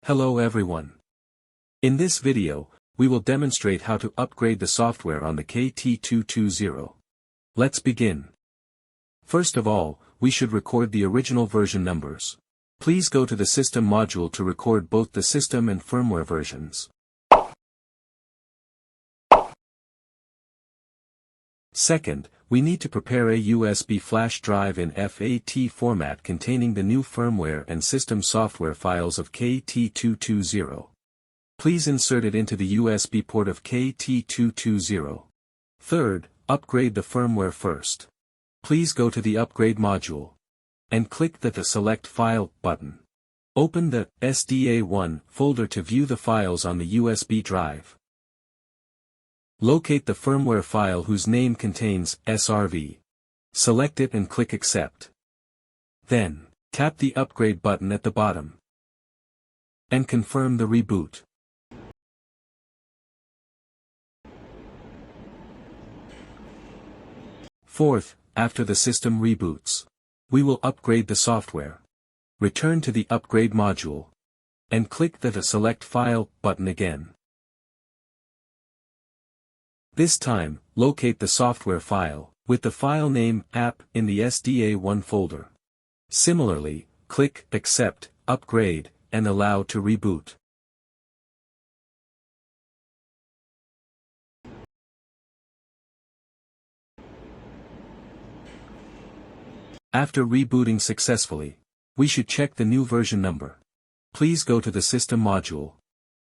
Hello everyone. In this video, we will demonstrate how to upgrade the software on the KT220. Let's begin. First of all, we should record the original version numbers. Please go to the system module to record both the system and firmware versions. Second, we need to prepare a USB flash drive in FAT format containing the new firmware and system software files of KT220. Please insert it into the USB port of KT220. Third, upgrade the firmware first. Please go to the Upgrade module and click the Select File button. Open the SDA1 folder to view the files on the USB drive. Locate the firmware file whose name contains SRV. Select it and click Accept. Then, tap the Upgrade button at the bottom and confirm the reboot. Fourth, after the system reboots, we will upgrade the software. Return to the Upgrade module and click the Select File button again. This time, locate the software file, with the file name app in the SDA1 folder. Similarly, click Accept, Upgrade, and Allow to reboot. After rebooting successfully, we should check the new version number. Please go to the System module.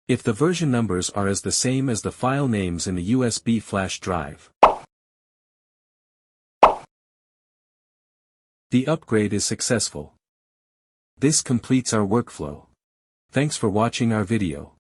If the version numbers are the same as the file names in the USB flash drive, the upgrade is successful. This completes our workflow. Thanks for watching our video.